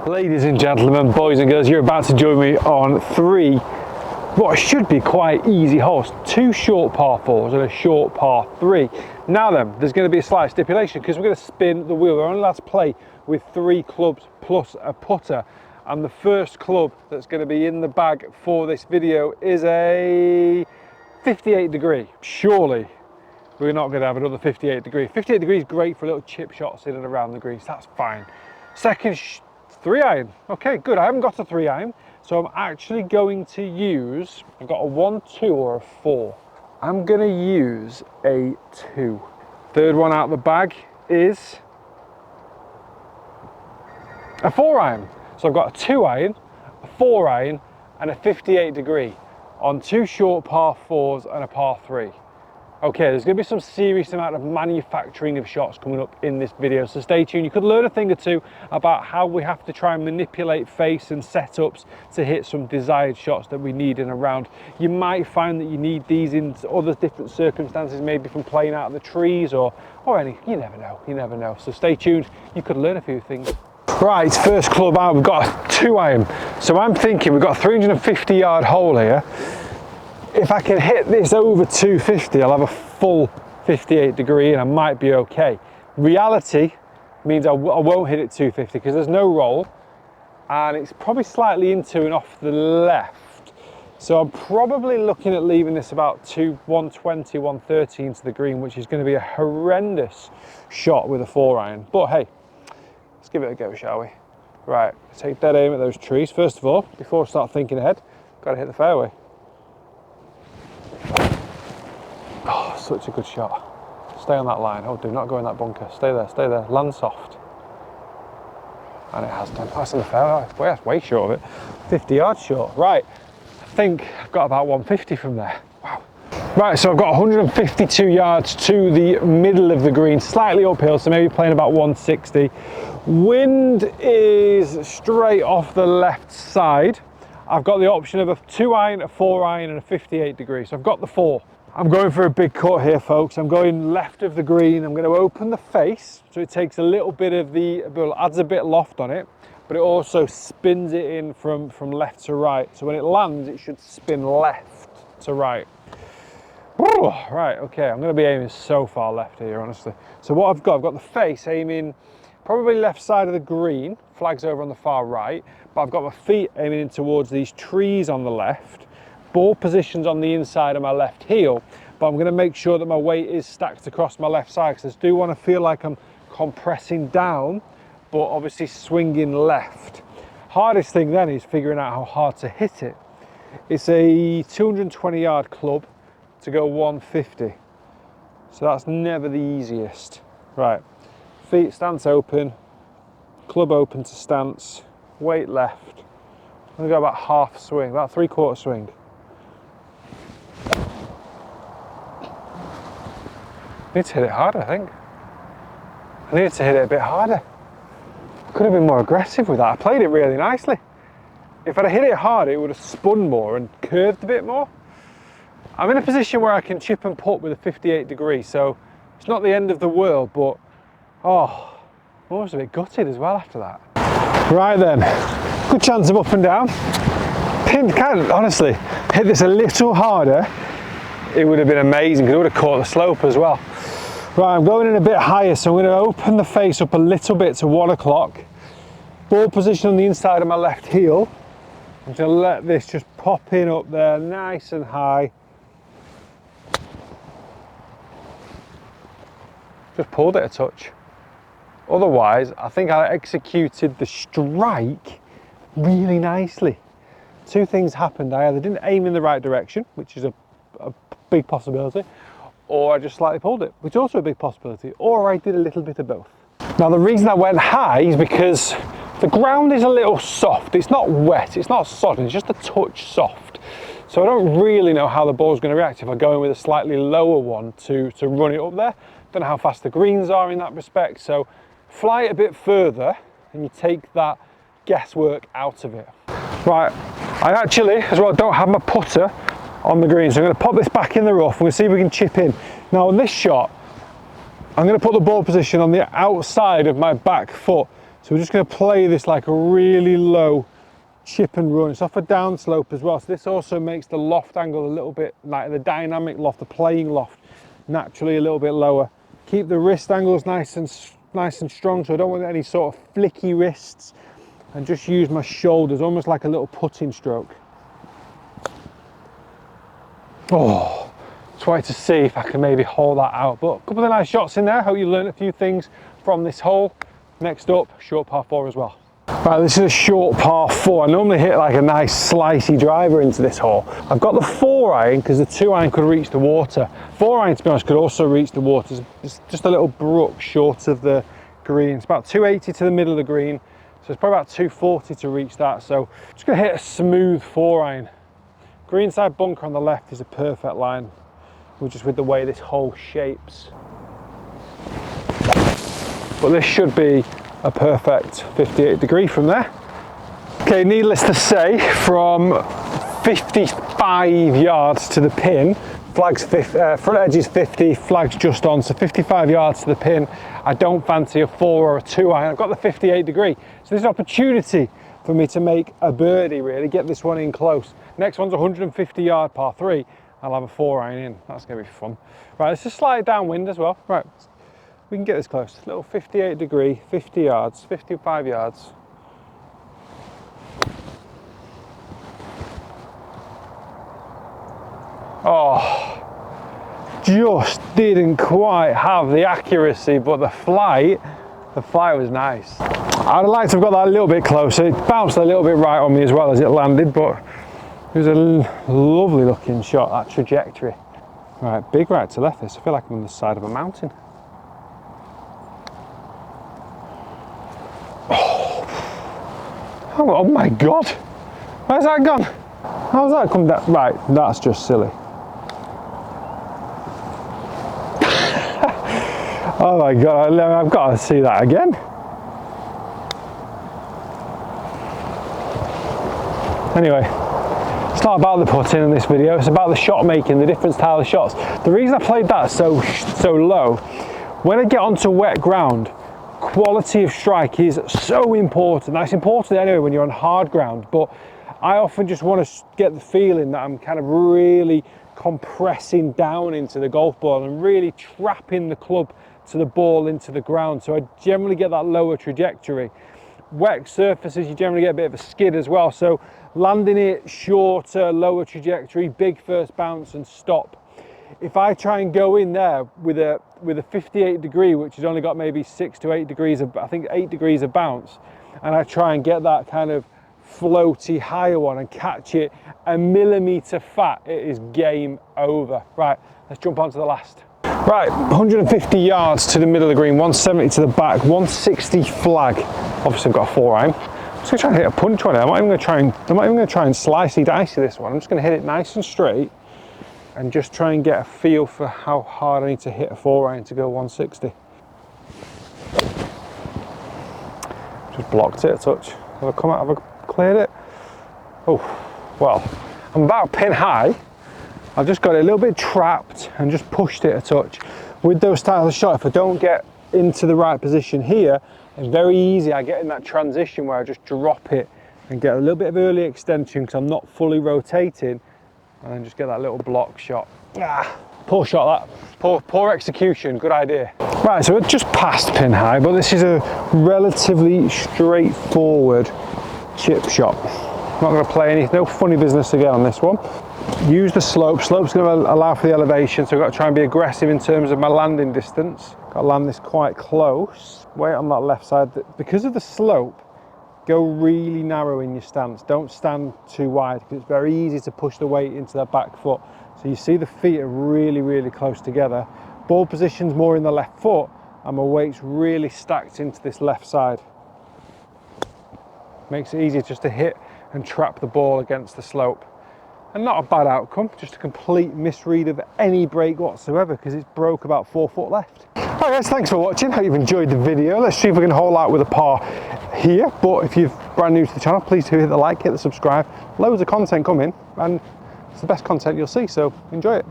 Ladies and gentlemen, boys and girls, you're about to join me on what should be quite easy holes. 2 short par 4s and a short par 3. Now then, there's going to be a slight stipulation because we're going to spin the wheel. We're only allowed to play with 3 clubs plus a putter. And the first club that's going to be in the bag for this video is a 58 degree. Surely we're not going to have another 58 degree. 58 degrees is great for little chip shots in and around the greens. That's fine. Second 3 iron. Okay, good. I haven't got a 3 iron, so I'm actually going to use, I've got a 1, 2 or a 4. I'm going to use a 2. Third one out of the bag is a 4 iron. So I've got a 2 iron, a 4 iron and a 58 degree on 2 short par 4s and a par 3. Okay, there's going to be some serious amount of manufacturing of shots coming up in this video, so stay tuned. You could learn a thing or two about how we have to try and manipulate face and setups to hit some desired shots that we need in a round. You might find that you need these in other different circumstances, maybe from playing out of the trees or any, you never know. So stay tuned, you could learn a few things. Right, first club out, we've got a 2 iron. So I'm thinking we've got a 350 yard hole here. If I can hit this over 250, I'll have a full 58 degree and I might be okay. Reality means I won't hit it 250 because there's no roll and it's probably slightly into and off the left. So I'm probably looking at leaving this about 120, 130 into the green, which is going to be a horrendous shot with a 4 iron. But hey, let's give it a go, shall we? Right, take dead aim at those trees. First of all, before I start thinking ahead, got to hit the fairway. Oh, such a good shot. Stay on that line. Oh, do not go in that bunker. Stay there, land soft. And it has done. That's in the fairway. That's way short of it. 50 yards short. Right, I think I've got about 150 from there. Wow. Right, so I've got 152 yards to the middle of the green, slightly uphill, so maybe playing about 160. Wind is straight off the left side. I've got the option of a 2 iron, a 4 iron and a 58 degree, so I've got the 4. I'm going for a big cut here, folks. I'm going left of the green. I'm going to open the face, so it takes a little bit of adds a bit loft on it, but it also spins it in from left to right. So when it lands, it should spin left to right. Woo! Right, okay, I'm going to be aiming so far left here, honestly. So what I've got the face aiming probably left side of the green, flags over on the far right, but I've got my feet aiming in towards these trees on the left. Ball positions on the inside of my left heel, but I'm going to make sure that my weight is stacked across my left side because I do want to feel like I'm compressing down, but obviously swinging left. Hardest thing then is figuring out how hard to hit it. It's a 220 yard club to go 150, so that's never the easiest. Right, feet stance open, club open to stance, weight left. I'm going to go about half swing, about 3/4 swing. I need to hit it harder, I think. I needed to hit it a bit harder. I could have been more aggressive with that. I played it really nicely. If I'd have hit it harder, it would have spun more and curved a bit more. I'm in a position where I can chip and putt with a 58 degree, so it's not the end of the world, but oh, I'm almost a bit gutted as well after that. Right then, good chance of up and down. Honestly, hit this a little harder, it would have been amazing because it would have caught the slope as well. Right, I'm going in a bit higher, so I'm going to open the face up a little bit to 1 o'clock. Ball position on the inside of my left heel. I'm going to let this just pop in up there, nice and high. Just pulled it a touch. Otherwise, I think I executed the strike really nicely. 2 things happened. I either didn't aim in the right direction, which is a big possibility, or I just slightly pulled it, which is also a big possibility, or I did a little bit of both. Now the reason I went high is because the ground is a little soft. It's not wet, it's not sodden, it's just a touch soft. So I don't really know how the ball's going to react if I go in with a slightly lower one to run it up there. Don't know how fast the greens are in that respect, so fly it a bit further and you take that guesswork out of it. Right, I actually as well don't have my putter on the green, so I'm going to pop this back in the rough and we'll see if we can chip in. Now on this shot, I'm going to put the ball position on the outside of my back foot So we're just going to play this like a really low chip and run. It's off a down slope as well, so this also makes the loft angle a little bit, like the dynamic loft, the playing loft, naturally a little bit lower. Keep the wrist angles nice and strong, so I don't want any sort of flicky wrists, and just use my shoulders almost like a little putting stroke. Oh, just wanted to see if I can maybe hold that out, but a couple of nice shots in there. Hope you learned a few things from this hole. Next up, short par 4 as well. Right, this is a short par 4. I normally hit like a nice slicey driver into this hole. I've got the 4-iron because the 2-iron could reach the water. 4-iron, to be honest, could also reach the water. It's just a little brook short of the green. It's about 280 to the middle of the green, so it's probably about 240 to reach that. So I'm just going to hit a smooth 4-iron. Greenside bunker on the left is a perfect line, just with the way this hole shapes. But this should be a perfect 58 degree from there. Okay, needless to say, from 55 yards to the pin, flags front edge is 50, flags just on, so 55 yards to the pin. I don't fancy a 4 or a 2-iron. I've got the 58 degree, so there's an opportunity for me to make a birdie, really, get this one in close. Next one's 150 yard par 3. I'll have a 4-iron in. That's gonna be fun. Right, let's just slide downwind as well. Right, we can get this close. Little 58 degree, 50 yards, 55 yards. Oh, just didn't quite have the accuracy, but the flight was nice. I'd like to have got that a little bit closer. It bounced a little bit right on me as well as it landed, but it was a lovely looking shot, that trajectory. Right, big right to left this. I feel like I'm on the side of a mountain. Oh my God, where's that gone? How's that come down? Right, that's just silly. Oh my God, I've got to see that again. Anyway, it's not about the putting in this video, it's about the shot making, the different style of shots. The reason I played that so low, when I get onto wet ground, quality of strike is so important. That's important anyway when you're on hard ground, but I often just want to get the feeling that I'm kind of really compressing down into the golf ball and really trapping the club to the ball into the ground. So I generally get that lower trajectory. Wet surfaces, you generally get a bit of a skid as well. So landing it shorter, lower trajectory, big first bounce and stop. If I try and go in there with a 58 degree, which has only got maybe 6 to 8 degrees of, I think 8 degrees of bounce, and I try and get that kind of floaty higher one and catch it a millimetre fat, it is game over. Right, let's jump on to the last. Right, 150 yards to the middle of the green, 170 to the back, 160 flag. Obviously I've got a 4-iron. I'm just gonna try and hit a punch on it. I'm not even gonna try and slicey dicey this one. I'm just gonna hit it nice and straight and just try and get a feel for how hard I need to hit a 4-iron to go 160. Just blocked it a touch. Have I come out, have I cleared it? Oh, well, I'm about pin high. I've just got it a little bit trapped and just pushed it a touch. With those styles of shot, if I don't get into the right position here, it's very easy. I get in that transition where I just drop it and get a little bit of early extension because I'm not fully rotating, and then just get that little block shot. Poor shot that. Poor execution, good idea. Right, so we're just past pin high, but this is a relatively straightforward chip shot. I'm not going to play any, no funny business again on this one. Use the slope. Slope's going to allow for the elevation, so I've got to try and be aggressive in terms of my landing distance. Got to land this quite close. Wait on that left side. Because of the slope, go really narrow in your stance. Don't stand too wide because it's very easy to push the weight into the back foot. So you see the feet are really, really close together. Ball position's more in the left foot and my weight's really stacked into this left side. Makes it easier just to hit and trap the ball against the slope. And not a bad outcome, just a complete misread of any break whatsoever because it's broke about 4 foot left. Alright guys, thanks for watching. Hope you've enjoyed the video. Let's see if we can hole out with a par here. But if you're brand new to the channel, please do hit the like, hit the subscribe. Loads of content coming and it's the best content you'll see, so enjoy it.